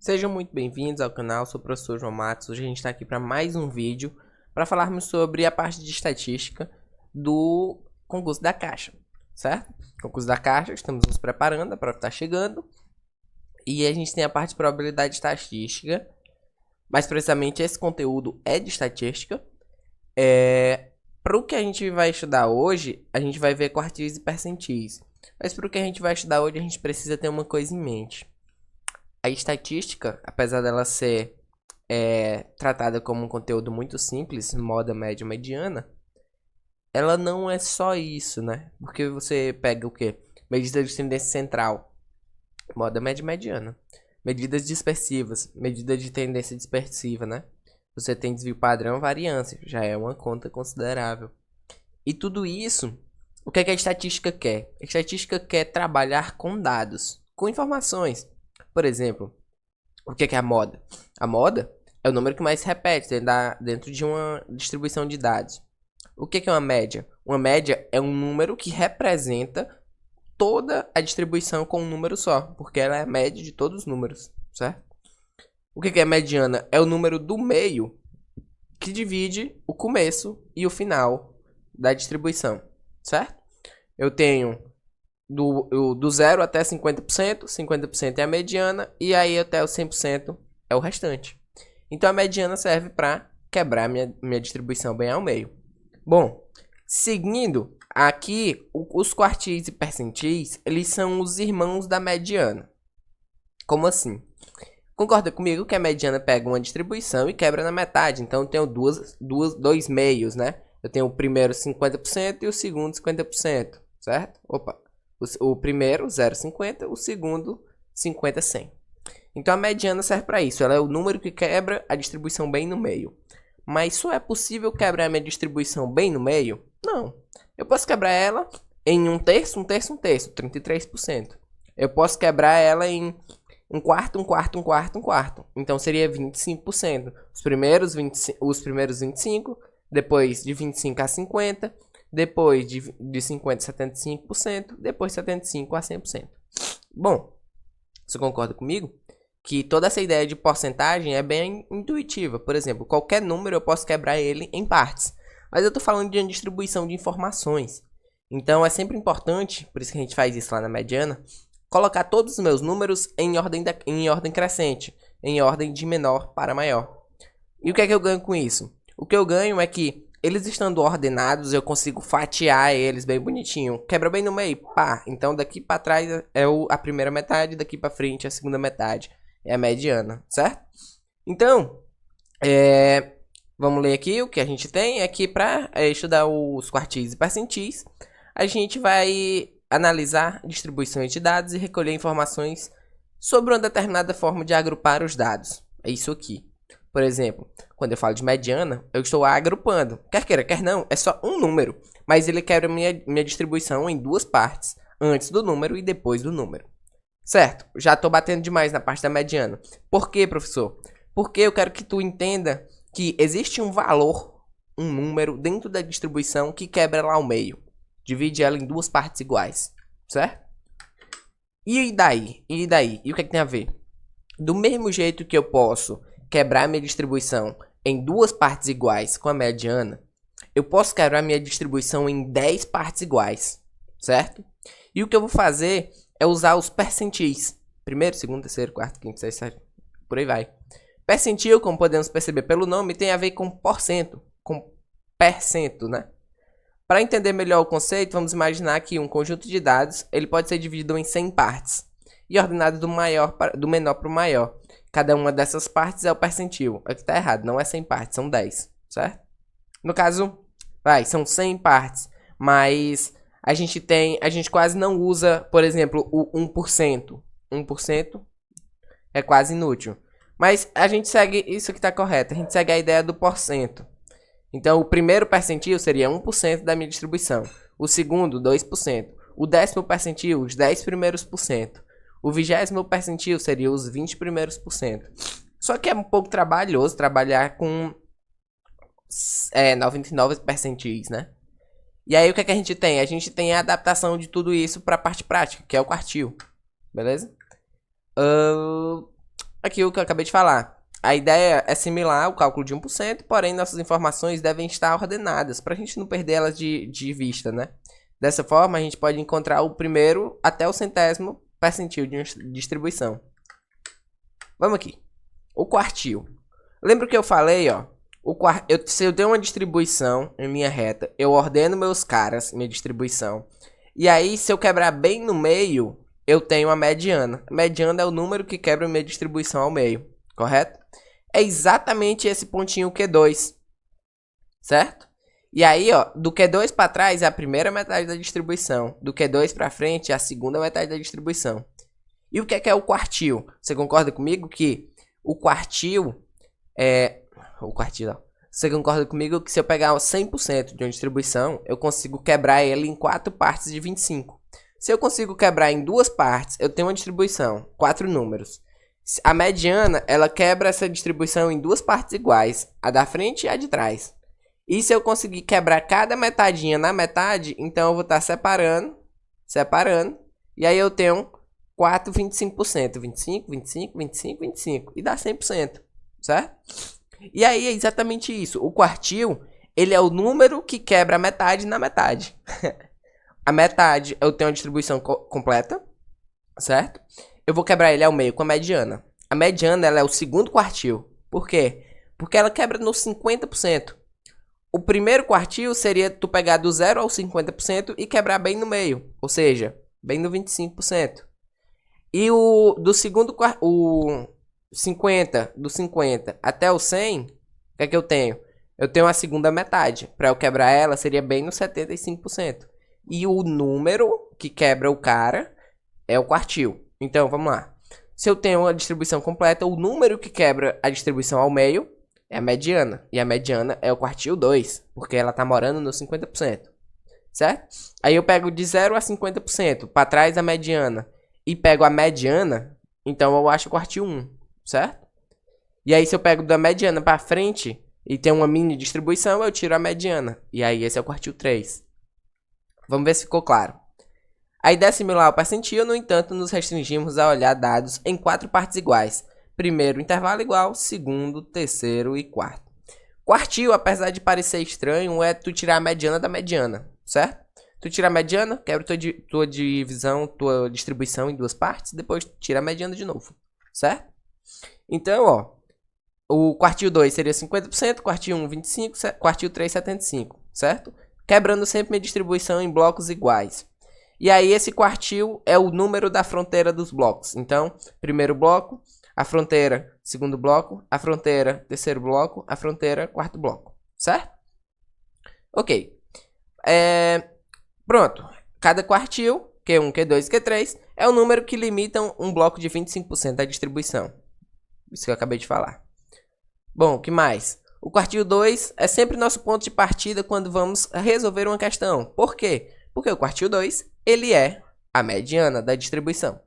Sejam muito bem-vindos ao canal, sou o professor João Matos. Hoje a gente está aqui para mais um vídeo para falarmos sobre a parte de estatística do concurso da Caixa, certo? Concurso da Caixa, estamos nos preparando, a prova está chegando e a gente tem a parte de probabilidade estatística, mais precisamente esse conteúdo é de estatística. Para o que a gente vai estudar hoje, a gente vai ver quartis e percentis, mas para o que a gente vai estudar hoje, a gente precisa ter uma coisa em mente. A estatística, apesar dela ser tratada como um conteúdo muito simples, moda, média, mediana, ela não é só isso, né? Porque você pega o quê? Medida de tendência central, moda, média, mediana. Medidas dispersivas, medida de tendência dispersiva, né? Você tem desvio padrão, variância, já é uma conta considerável. E tudo isso, o que é que a estatística quer? A estatística quer trabalhar com dados, com informações. Por exemplo, o que é a moda? A moda é o número que mais se repete dentro de uma distribuição de dados. O que é uma média? Uma média é um número que representa toda a distribuição com um número só, porque ela é a média de todos os números, certo? O que é mediana? É o número do meio que divide o começo e o final da distribuição, certo? Eu tenho do 0 até 50%, 50% é a mediana, e aí até o 100% é o restante. Então a mediana serve para quebrar minha distribuição bem ao meio. Bom, seguindo, aqui os quartis e percentis, eles são os irmãos da mediana. Como assim? Concorda comigo que a mediana pega uma distribuição e quebra na metade, então eu tenho dois meios, né? Eu tenho o primeiro 50% e o segundo 50%, certo? Opa! O primeiro, 0,50, o segundo, 50, 100. Então a mediana serve para isso, ela é o número que quebra a distribuição bem no meio. Mas só é possível quebrar a minha distribuição bem no meio? Não. Eu posso quebrar ela em um terço, 33%. Eu posso quebrar ela em um quarto. Então seria 25%. Os primeiros 25, depois de 25 a 50%. Depois de 50% a 75%, depois de 75% a 100%. Bom, você concorda comigo? Que toda essa ideia de porcentagem é bem intuitiva. Por exemplo, qualquer número eu posso quebrar ele em partes. Mas eu estou falando de uma distribuição de informações. Então é sempre importante, por isso que a gente faz isso lá na mediana, colocar todos os meus números em ordem crescente, em ordem de menor para maior. E o que é que eu ganho com isso? O que eu ganho é que eles estando ordenados, eu consigo fatiar eles bem bonitinho. Quebra bem no meio, pá. Então daqui para trás é a primeira metade, daqui para frente é a segunda metade. É a mediana, certo? Então, vamos ler aqui o que a gente tem. Aqui para estudar os quartis e percentis, a gente vai analisar distribuições de dados e recolher informações sobre uma determinada forma de agrupar os dados. É isso aqui. Por exemplo, quando eu falo de mediana, eu estou agrupando. Quer queira, quer não, é só um número. Mas ele quebra minha distribuição em duas partes. Antes do número e depois do número. Certo, já estou batendo demais na parte da mediana. Por quê, professor? Porque eu quero que tu entenda que existe um valor, um número dentro da distribuição que quebra lá ao meio. Divide ela em duas partes iguais. Certo? E daí? E o que é que tem a ver? Do mesmo jeito que eu posso quebrar minha distribuição em duas partes iguais com a mediana, eu posso quebrar minha distribuição em 10 partes iguais, certo? E o que eu vou fazer é usar os percentis. Primeiro, segundo, terceiro, quarto, quinto, sexto, sétimo, por aí vai. Percentil, como podemos perceber pelo nome, tem a ver com porcento, com percento, né? Para entender melhor o conceito, vamos imaginar que um conjunto de dados ele pode ser dividido em 100 partes e ordenado do menor para o maior. Cada uma dessas partes é o percentil. Aqui está errado, não é 100 partes, são 10, certo? No caso, são 100 partes, mas a gente quase não usa, por exemplo, o 1%. 1% é quase inútil. Mas a gente segue, isso que está correto, a gente segue a ideia do porcento. Então, o primeiro percentil seria 1% da minha distribuição. O segundo, 2%. O 10º percentil, os 10 primeiros por cento. O 20º percentil seria os 20 primeiros por cento. Só que é um pouco trabalhoso trabalhar com 99 percentis, né? E aí o que é que a gente tem? A gente tem a adaptação de tudo isso para a parte prática, que é o quartil. Beleza? aqui o que eu acabei de falar. A ideia é similar ao cálculo de 1%, porém nossas informações devem estar ordenadas, para a gente não perder elas de vista, né? Dessa forma, a gente pode encontrar o primeiro até o centésimo percentil de distribuição. Vamos aqui. O quartil. Lembra que eu falei, ó? Se eu tenho uma distribuição em linha reta, eu ordeno meus caras, minha distribuição. E aí, se eu quebrar bem no meio, eu tenho a mediana. A mediana é o número que quebra minha distribuição ao meio, correto? É exatamente esse pontinho Q2, certo? E aí, ó, do Q2 para trás é a primeira metade da distribuição. Do Q2 para frente é a segunda metade da distribuição. E o que é o quartil? Você concorda comigo que o quartil é... Você concorda comigo que se eu pegar 100% de uma distribuição, eu consigo quebrar ele em 4 partes de 25. Se eu consigo quebrar em 2 partes, eu tenho uma distribuição, 4 números. A mediana, ela quebra essa distribuição em 2 partes iguais, a da frente e a de trás. E se eu conseguir quebrar cada metadinha na metade, então eu vou estar separando, e aí eu tenho 4 25%, 25, 25, 25, 25, e dá 100%, certo? E aí é exatamente isso. O quartil, ele é o número que quebra a metade na metade. A metade eu tenho a distribuição completa, certo? Eu vou quebrar ele ao meio com a mediana. A mediana, ela é o segundo quartil. Por quê? Porque ela quebra nos 50%. O primeiro quartil seria tu pegar do 0 ao 50% e quebrar bem no meio. Ou seja, bem no 25%. E do segundo quartil... do 50 até o 100, o que é que eu tenho? Eu tenho a segunda metade. Para eu quebrar ela, seria bem no 75%. E o número que quebra o cara é o quartil. Então, vamos lá. Se eu tenho a distribuição completa, o número que quebra a distribuição ao meio é a mediana. E a mediana é o quartil 2, porque ela está morando no 50%. Certo? Aí eu pego de 0 a 50%, para trás a mediana, e pego a mediana, então eu acho o quartil 1. Certo? E aí se eu pego da mediana para frente e tem uma mini distribuição, eu tiro a mediana. E aí esse é o quartil 3. Vamos ver se ficou claro. A ideia é similar ao percentil, no entanto, nos restringimos a olhar dados em 4 partes iguais. Primeiro intervalo igual, segundo, terceiro e quarto. Quartil, apesar de parecer estranho, é tu tirar a mediana da mediana, certo? Tu tira a mediana, quebra tua divisão, tua distribuição em 2 partes, depois tira a mediana de novo, certo? Então, ó, o quartil 2 seria 50%, quartil 1, 25%, quartil 3, 75%, certo? Quebrando sempre minha distribuição em blocos iguais. E aí, esse quartil é o número da fronteira dos blocos. Então, primeiro bloco, a fronteira, segundo bloco, a fronteira, terceiro bloco, a fronteira, quarto bloco, certo? Ok. Pronto. Cada quartil, Q1, Q2 e Q3, é o número que limitam um bloco de 25% da distribuição. Isso que eu acabei de falar. Bom, o que mais? O quartil 2 é sempre nosso ponto de partida quando vamos resolver uma questão. Por quê? Porque o quartil 2, ele é a mediana da distribuição.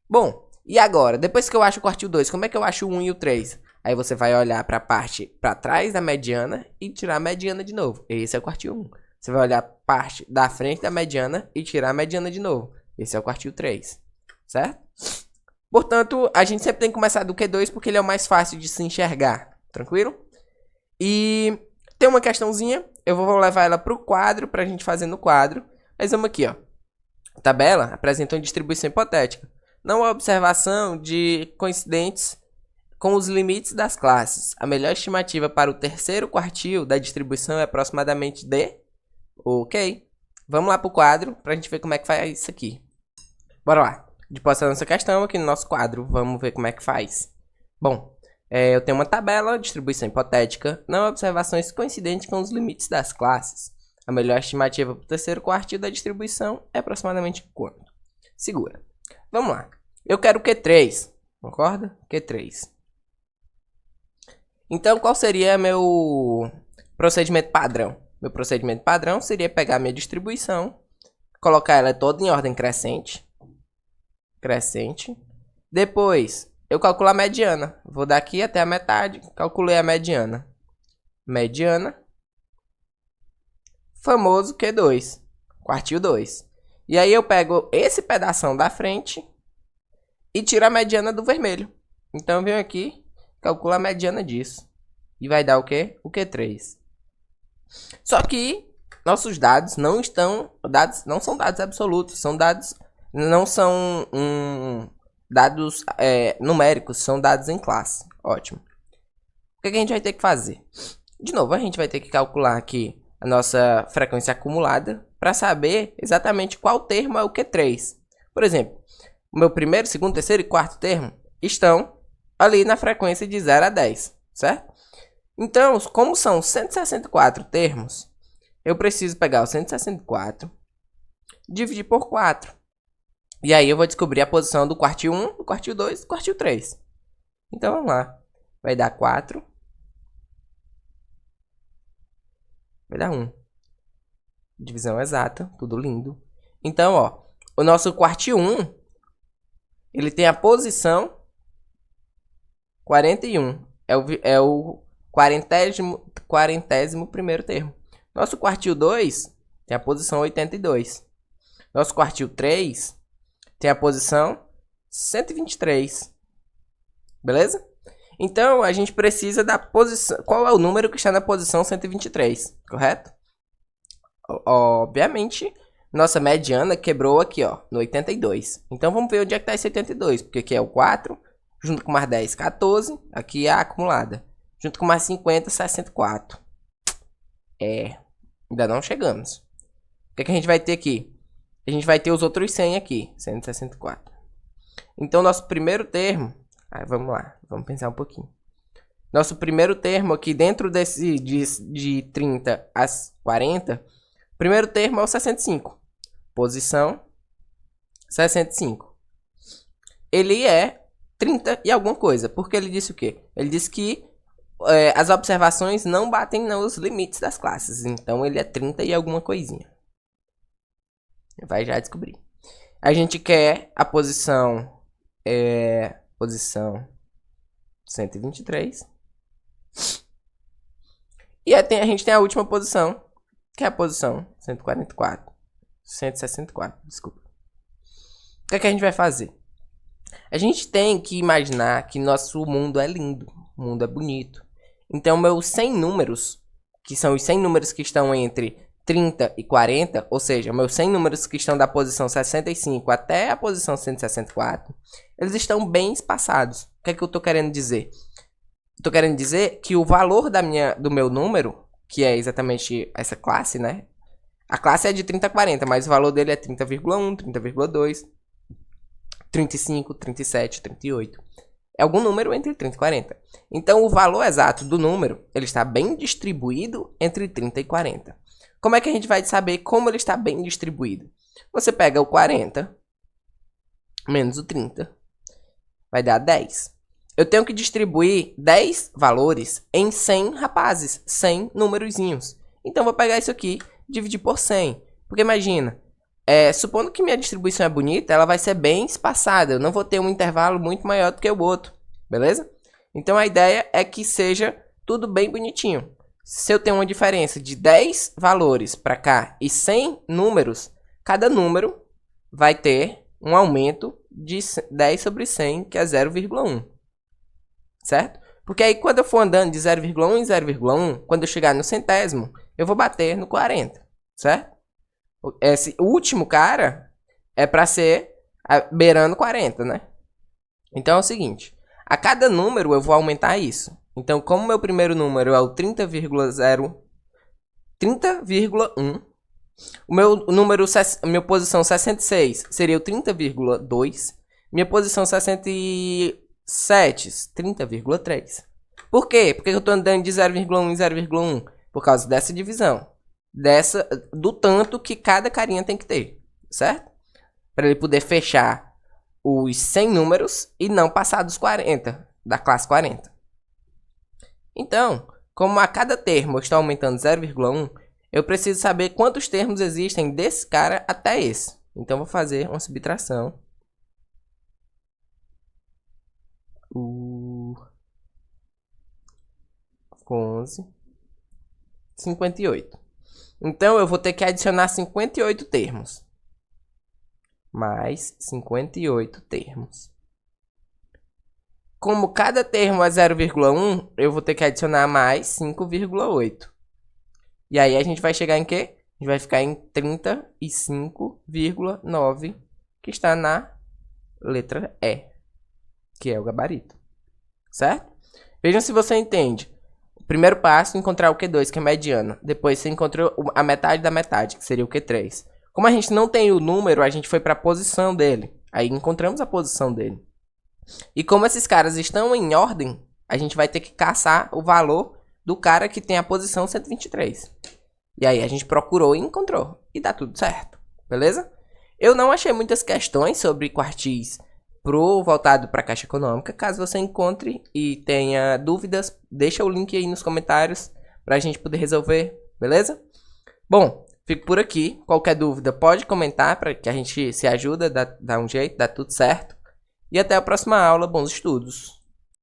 Bom, e agora? Depois que eu acho o quartil 2, como é que eu acho o 1 e o 3? Aí você vai olhar para a parte para trás da mediana e tirar a mediana de novo. Esse é o quartil 1. Você vai olhar a parte da frente da mediana e tirar a mediana de novo. Esse é o quartil 3. Certo? Portanto, a gente sempre tem que começar do Q2 porque ele é o mais fácil de se enxergar. Tranquilo? E tem uma questãozinha. Eu vou levar ela para o quadro, para a gente fazer no quadro. Mas vamos aqui, ó. A tabela apresenta uma distribuição hipotética. Não há observação de coincidentes com os limites das classes. A melhor estimativa para o terceiro quartil da distribuição é aproximadamente de... Ok. Vamos lá para o quadro para a gente ver como é que faz isso aqui. Bora lá. De passar nessa questão aqui no nosso quadro. Vamos ver como é que faz. Bom, eu tenho uma tabela, distribuição hipotética, não observações coincidentes com os limites das classes. A melhor estimativa para o terceiro quartil da distribuição é aproximadamente quanto? Segura. Vamos lá. Eu quero Q3. Concorda? Q3. Então, qual seria meu procedimento padrão? Meu procedimento padrão seria pegar minha distribuição, colocar ela toda em ordem crescente. Depois, eu calculo a mediana. Vou daqui até a metade. Calculei a mediana. Mediana. Famoso Q2. Quartil 2. E aí eu pego esse pedação da frente e tiro a mediana do vermelho. Então eu venho aqui, calculo a mediana disso. E vai dar o quê? O Q3. Só que nossos dados não são dados absolutos, são dados, não são dados numéricos, são dados em classe. Ótimo. O que a gente vai ter que fazer? De novo, a gente vai ter que calcular aqui a nossa frequência acumulada para saber exatamente qual termo é o Q3. Por exemplo, o meu primeiro, segundo, terceiro e quarto termo estão ali na frequência de 0 a 10, certo? Então, como são 164 termos, eu preciso pegar o 164, dividir por 4. E aí eu vou descobrir a posição do quartil 1, do quartil 2 e do quartil 3. Então, vamos lá. Vai dar 4. Vai dar 1. Divisão exata, tudo lindo. Então, ó, o nosso quartil 1, ele tem a posição 41. É o 40º termo. Nosso quartil 2 tem a posição 82. Nosso quartil 3 tem a posição 123. Beleza? Então, a gente precisa da posição... Qual é o número que está na posição 123, correto? Obviamente, nossa mediana quebrou aqui, ó, no 82. Então, vamos ver onde é que está esse 82. Porque aqui é o 4, junto com mais 10, 14. Aqui é a acumulada. Junto com mais 50, 64. Ainda não chegamos. O que a gente vai ter aqui? A gente vai ter os outros 100 aqui, 164. Então, nosso primeiro termo... vamos lá, vamos pensar um pouquinho. Nosso primeiro termo aqui, dentro desse de 30 a 40, o primeiro termo é o 65. Posição 65. Ele é 30 e alguma coisa. Porque ele disse o quê? Ele disse que as observações não batem nos limites das classes. Então, ele é 30 e alguma coisinha. Vai já descobrir. A gente quer a posição... posição 123. E a gente tem a última posição, que é a posição 144. 164, desculpa. O que a gente vai fazer? A gente tem que imaginar que nosso mundo é lindo, o mundo é bonito. Então, meus 100 números, que são os 100 números que estão entre 30 e 40, ou seja, meus 100 números que estão da posição 65 até a posição 164, eles estão bem espaçados. O que é que eu estou querendo dizer? Estou querendo dizer que o valor do meu número, que é exatamente essa classe, né? A classe é de 30 a 40, mas o valor dele é 30,1, 30,2, 35, 37, 38. É algum número entre 30 e 40. Então, o valor exato do número, ele está bem distribuído entre 30 e 40. Como é que a gente vai saber como ele está bem distribuído? Você pega o 40 menos o 30. Vai dar 10. Eu tenho que distribuir 10 valores em 100 rapazes, 100 númerozinhos. Então, vou pegar isso aqui e dividir por 100. Porque imagina, supondo que minha distribuição é bonita, ela vai ser bem espaçada. Eu não vou ter um intervalo muito maior do que o outro. Beleza? Então, a ideia é que seja tudo bem bonitinho. Se eu tenho uma diferença de 10 valores para cá e 100 números, cada número vai ter um aumento de 10 sobre 100, que é 0,1. Certo? Porque aí quando eu for andando de 0,1 em 0,1, quando eu chegar no centésimo, eu vou bater no 40. Certo? Esse último cara é para ser beirando 40, né? Então é o seguinte, a cada número eu vou aumentar isso. Então, como meu primeiro número é o 30,1, o meu número, minha posição 66 seria o 30,2, minha posição 67, 30,3. Por quê? Porque eu estou andando de 0,1 em 0,1? Por causa dessa divisão, do tanto que cada carinha tem que ter, certo? Para ele poder fechar os 100 números e não passar dos 40, da classe 40. Então, como a cada termo eu estou aumentando 0,1, eu preciso saber quantos termos existem desse cara até esse. Então, vou fazer uma subtração. 11, 58. Então, eu vou ter que adicionar 58 termos. Mais 58 termos. Como cada termo é 0,1, eu vou ter que adicionar mais 5,8. E aí a gente vai chegar em quê? A gente vai ficar em 35,9, que está na letra E, que é o gabarito. Certo? Vejam se você entende. O primeiro passo, encontrar o Q2, que é mediano. Depois você encontrou a metade da metade, que seria o Q3. Como a gente não tem o número, a gente foi para a posição dele. Aí encontramos a posição dele. E como esses caras estão em ordem, a gente vai ter que caçar o valor do cara que tem a posição 123. E aí a gente procurou e encontrou. E dá tudo certo. Beleza? Eu não achei muitas questões sobre quartis voltado para a Caixa Econômica. Caso você encontre e tenha dúvidas, deixa o link aí nos comentários para a gente poder resolver. Beleza? Bom, fico por aqui. Qualquer dúvida pode comentar para que a gente se ajuda, dá um jeito, dá tudo certo. E até a próxima aula. Bons estudos!